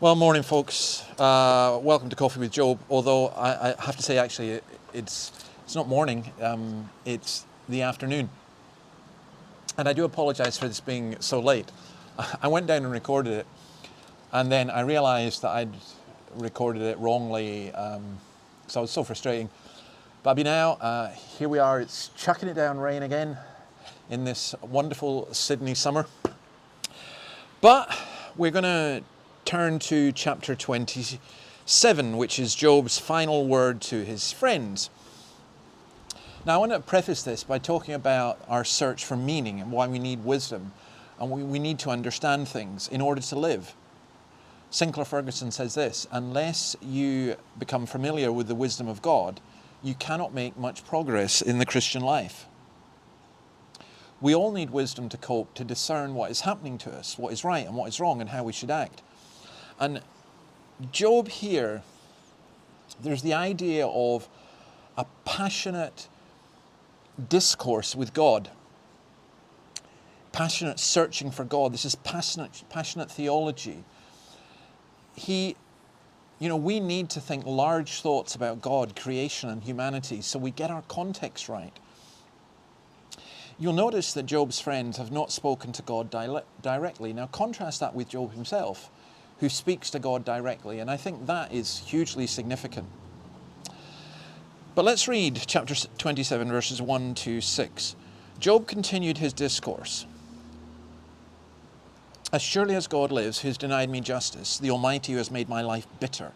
Well, morning, folks. Welcome to Coffee with Job. Although I have to say, actually, it's not morning. It's the afternoon, and I do apologise for this being so late. I went down and recorded it, and then I realised that I'd recorded it wrongly. So it was so frustrating. But now, here we are. It's chucking it down rain again in this wonderful Sydney summer. But we're going to turn to chapter 27, which is Job's final word to his friends. Now, I want to preface this by talking about our search for meaning and why we need wisdom, and we need to understand things in order to live. Sinclair Ferguson says this: unless you become familiar with the wisdom of God, you cannot make much progress in the Christian life. We all need wisdom to cope, to discern what is happening to us, what is right and what is wrong, and how we should act. And Job here, there's the idea of a passionate discourse with God, passionate searching for God. This is passionate theology. We need to think large thoughts about God, creation, and humanity, so we get our context right. You'll notice that Job's friends have not spoken to God directly. Now contrast that with Job himself, who speaks to God directly, and I think that is hugely significant. But let's read chapter 27, verses 1 to 6. Job continued his discourse. As surely as God lives, who has denied me justice, the Almighty who has made my life bitter,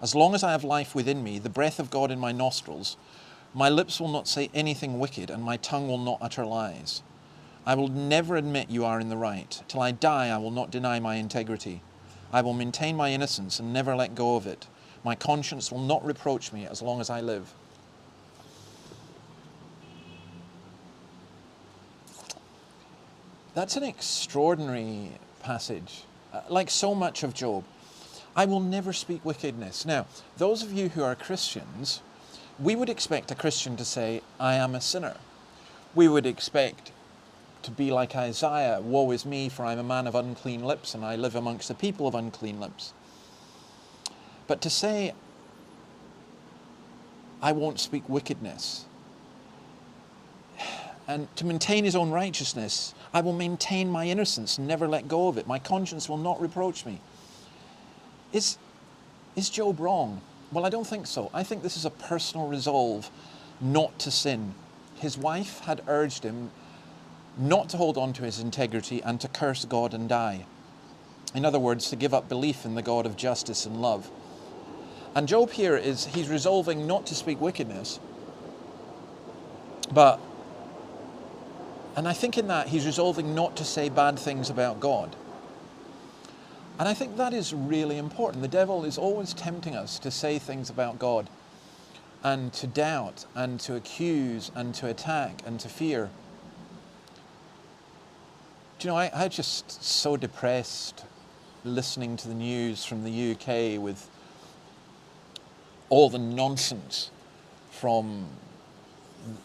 as long as I have life within me, the breath of God in my nostrils, my lips will not say anything wicked, and my tongue will not utter lies. I will never admit you are in the right. Till I die, I will not deny my integrity. I will maintain my innocence and never let go of it. My conscience will not reproach me as long as I live. That's an extraordinary passage, like so much of Job. I will never speak wickedness. Now, those of you who are Christians, we would expect a Christian to say, I am a sinner. We would expect to be like Isaiah, woe is me, for I am a man of unclean lips, and I live amongst the people of unclean lips. But to say, I won't speak wickedness, and to maintain his own righteousness, I will maintain my innocence and never let go of it. My conscience will not reproach me. Is Job wrong? Well, I don't think so. I think this is a personal resolve not to sin. His wife had urged him not to hold on to his integrity and to curse God and die. In other words, to give up belief in the God of justice and love. And Job here he's resolving not to speak wickedness, and I think in that he's resolving not to say bad things about God. And I think that is really important. The devil is always tempting us to say things about God, and to doubt, and to accuse, and to attack, and to fear. Do you know, I just so depressed listening to the news from the UK with all the nonsense from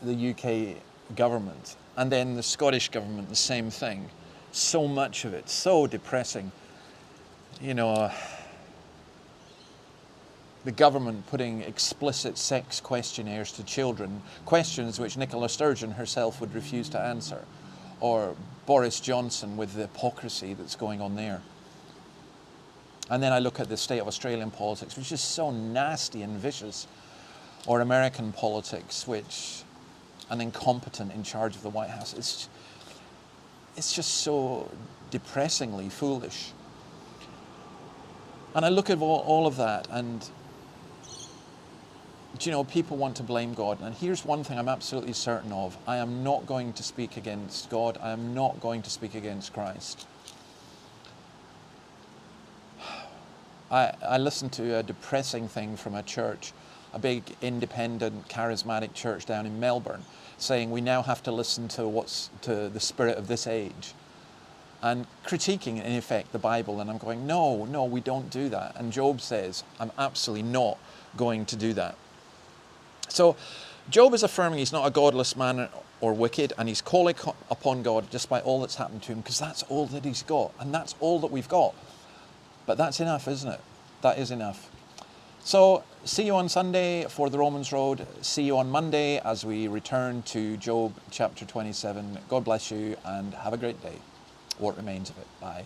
the UK government, and then the Scottish government, the same thing. So much of it, so depressing. The government putting explicit sex questionnaires to children, questions which Nicola Sturgeon herself would refuse to answer, or Boris Johnson with the hypocrisy that's going on there. And then I look at the state of Australian politics, which is so nasty and vicious, or American politics, which an incompetent in charge of the White House. It's just so depressingly foolish. And I look at all of that, and people want to blame God. And here's one thing I'm absolutely certain of. I am not going to speak against God. I am not going to speak against Christ. I listened to a depressing thing from a church, a big independent charismatic church down in Melbourne, saying we now have to listen to the spirit of this age, and critiquing, in effect, the Bible. And I'm going, no, we don't do that. And Job says, I'm absolutely not going to do that. So Job is affirming he's not a godless man or wicked, and he's calling upon God despite all that's happened to him, because that's all that he's got, and that's all that we've got. But that's enough, isn't it? That is enough. So see you on Sunday for the Romans Road. See you on Monday as we return to Job chapter 27. God bless you and have a great day. What remains of it. Bye.